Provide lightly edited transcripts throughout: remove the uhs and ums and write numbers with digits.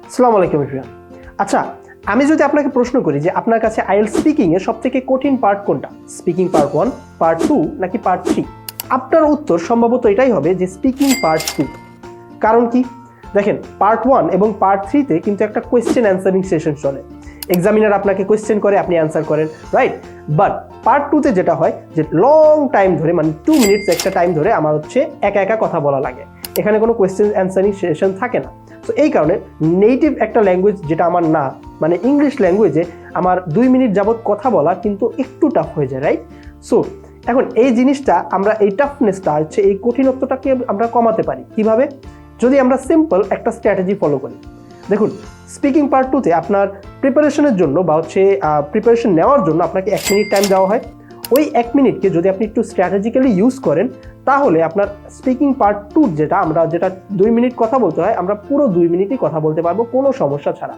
আসসালামু আলাইকুম এভরিওয়ান। আচ্ছা, আমি যদি আপনাকে প্রশ্ন করি যে আপনার কাছে আইএলটিএস স্পিকিং এর সবথেকে কঠিন পার্ট কোনটা, স্পিকিং পার্ট 1, পার্ট 2 নাকি পার্ট 3, আপনার উত্তর সম্ভবত এটাই হবে যে স্পিকিং পার্ট 2। কারণ কি? দেখেন, পার্ট 1 এবং পার্ট 3 তে কিন্তু একটা কোয়েশ্চেন অ্যান্সারিং সেশন চলে। এক্সামিনার আপনাকে কোয়েশ্চেন করে, আপনি অ্যান্সার করেন, রাইট? বাট পার্ট 2 তে যেটা হয় যে লং টাইম ধরে, মানে 2 মিনিটস একটা টাইম ধরে আমার হচ্ছে একা একা কথা বলা লাগে। এখানে কোনো কোয়েশ্চেন অ্যান্সারিং সেশন থাকে না। সো এই কারণে নেটিভ একটা ল্যাঙ্গুয়েজ যেটা আমার না, মানে ইংলিশ ল্যাঙ্গুয়েজে আমার 2 মিনিট যাবত কথা বলা কিন্তু একটু টাফ হয়ে যায়, রাইট? সো এখন এই জিনিসটা আমরা, এই টাফনেসটা হচ্ছে, এই কঠিনত্বটাকে আমরা কমাতে পারি কিভাবে? যদি আমরা সিম্পল একটা স্ট্র্যাটেজি ফলো করি। দেখুন, স্পিকিং পার্ট 2 তে আপনার প্রিপারেশনের জন্য বা হচ্ছে প্রিপারেশন নেওয়ার জন্য আপনাকে 1 মিনিট টাইম দেওয়া হয়। ওই 1 মিনিটকে যদি আপনি একটু স্ট্র্যাটেজিক্যালি ইউজ করেন, তাহলে আপনার স্পিকিং পার্ট 2 যেটা 2 মিনিট কথা বলতে হয়, আমরা পুরো 2 মিনিটই কথা বলতে পারবো কোনো সমস্যা ছাড়া।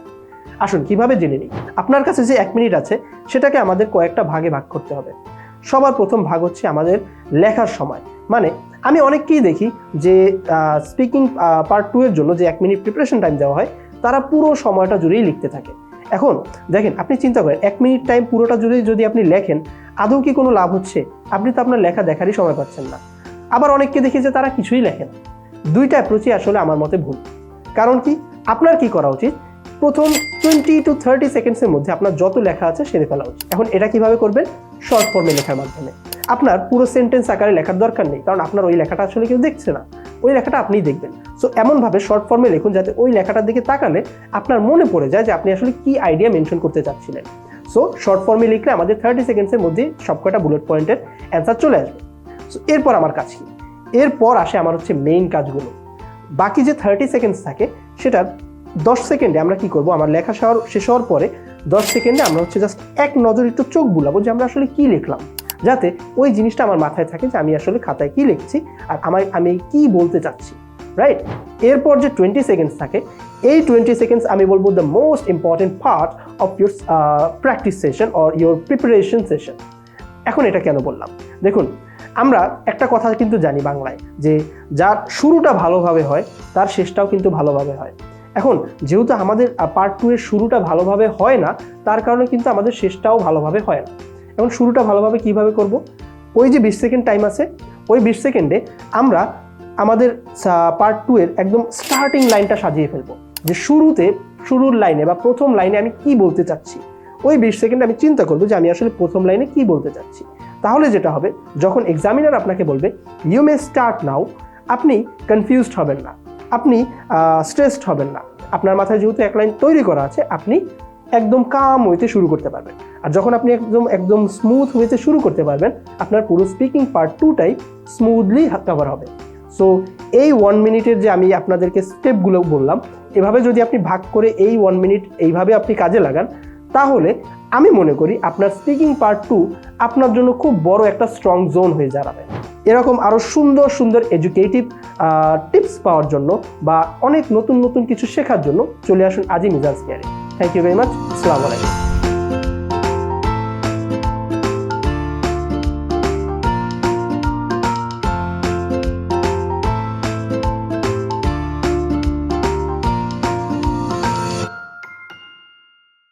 আসুন কিভাবে জেনে নিই। আপনার কাছে যে 1 মিনিট আছে সেটাকে আমাদের কয়েকটা ভাগে ভাগ করতে হবে। সবার প্রথম ভাগ হচ্ছে আমাদের লেখার সময়। মানে আমি অনেককেই দেখি যে স্পিকিং পার্ট 2 এর জন্য যে 1 মিনিট প্রিপারেশন টাইম দেওয়া হয়, তারা পুরো সময়টা জুড়েই লিখতে থাকে। এখন দেখেন, আপনি চিন্তা করেন 1 মিনিট টাইম পুরোটা জুড়ে যদি আপনি লেখেন, আদৌ কি কোনো লাভ হচ্ছে? আপনি তো আপনার লেখা দেখারই সময় পাচ্ছেন না। আবার অনেককে দেখি যে তারা কিছুই লেখেন। দুইটা অ্যাপ্রোচই আসলে আমার মতে ভুল। কারণ কি? আপনার কি করা উচিত? প্রথম 20 to 30 সেকেন্ডসের মধ্যে আপনার যত লেখা আছে সেরে ফেলা উচিত। এখন এটা কিভাবে করবেন? শর্ট ফর্মে লেখার মাধ্যমে। আপনার পুরো সেন্টেন্স আকারে লেখার দরকার নেই, কারণ আপনার ওই লেখাটা আসলে কেউ দেখছে না, ওই লেখাটা আপনিই দেখবেন। সো এমনভাবে শর্ট ফর্মে লিখুন যাতে ওই লেখাটার দিকে তাকালে আপনার মনে পড়ে যায় যে আপনি আসলে কি আইডিয়া মেনশন করতে চাচ্ছিলেন। সো শর্ট ফর্মে লিখলে আমাদের 30 সেকেন্ডসের মধ্যে সবকটা বুলেট পয়েন্টের অ্যান্সার চলে আসবে। সো এরপর আমার কাজ কি? এরপর আসে আমার হচ্ছে মেইন কাজগুলো। বাকি যে 30 সেকেন্ডস থাকে, সেটার 10 সেকেন্ডে আমরা কি করব? আমার লেখা শেষ হওয়ার পরে 10 সেকেন্ডে আমরা হচ্ছে জাস্ট এক নজর একটু চোখ বুলাবো যে আমরা আসলে কি লিখলাম, যাতে ওই জিনিসটা আমার মাথায় থাকে যে আমি আসলে খাতায় কি লিখছি আর আমি কি বলতে চাচ্ছি, রাইট? এরপর যে 20 সেকেন্ডস থাকে, এই 20 সেকেন্ডস আমি বলবো the most important part of your practice session or your preparation session. এখন এটা কেন বললাম? দেখুন, আমরা একটা কথা কিন্তু জানি বাংলায়, যে যার শুরুটা ভালোভাবে হয় তার শেষটাও কিন্তু ভালোভাবে হয়। এখন যেহেতু আমাদের পার্ট 2 এর শুরুটা ভালোভাবে হয় না, তার কারণে কিন্তু আমাদের শেষটাও ভালোভাবে হয় না। এখন শুরুটা ভালোভাবে কিভাবে করব? ওই যে 20 সেকেন্ড টাইম আছে, ওই 20 সেকেন্ডে আমরা আমাদের পার্ট 2 এর একদম স্টার্টিং লাইনটা সাজিয়ে ফেলবো, যে শুরুর লাইনে বা প্রথম লাইনে আমি কি বলতে চাচ্ছি। ওই 20 সেকেন্ডে আমি চিন্তা করবো যে আমি আসলে প্রথম লাইনে কি বলতে চাচ্ছি। তাহলে যেটা হবে, যখন এক্সামিনার আপনাকে বলবে ইউ মে স্টার্ট নাও, আপনি কনফিউজড হবেন না, আপনি স্ট্রেসড হবেন না। আপনার মাথায় যেহেতু এক লাইন তৈরি করা আছে, আপনি একদম কাম ওয়েতে শুরু করতে পারবেন। আর যখন আপনি একদম স্মুথ ওয়েতে শুরু করতে পারবেন, আপনার পুরো স্পিকিং পার্ট 2টাই স্মুথলি কভার হবে। সো এই 1 মিনিটের যে আমি আপনাদেরকে স্টেপগুলো বললাম, এভাবে যদি আপনি ভাগ করে এই 1 মিনিট এইভাবে আপনি কাজে লাগান, তাহলে আমি মনে করি আপনার স্পিকিং পার্ট 2 আপনার জন্য খুব বড় একটা স্ট্রং জোন হয়ে দাঁড়াবে। এরকম আরও সুন্দর সুন্দর এডুকেটিভ টিপস পাওয়ার জন্য বা অনেক নতুন নতুন কিছু শেখার জন্য চলে আসুন আজই মিজাজ কেয়ারে। Thank you very much. আসসালামু আলাইকুম।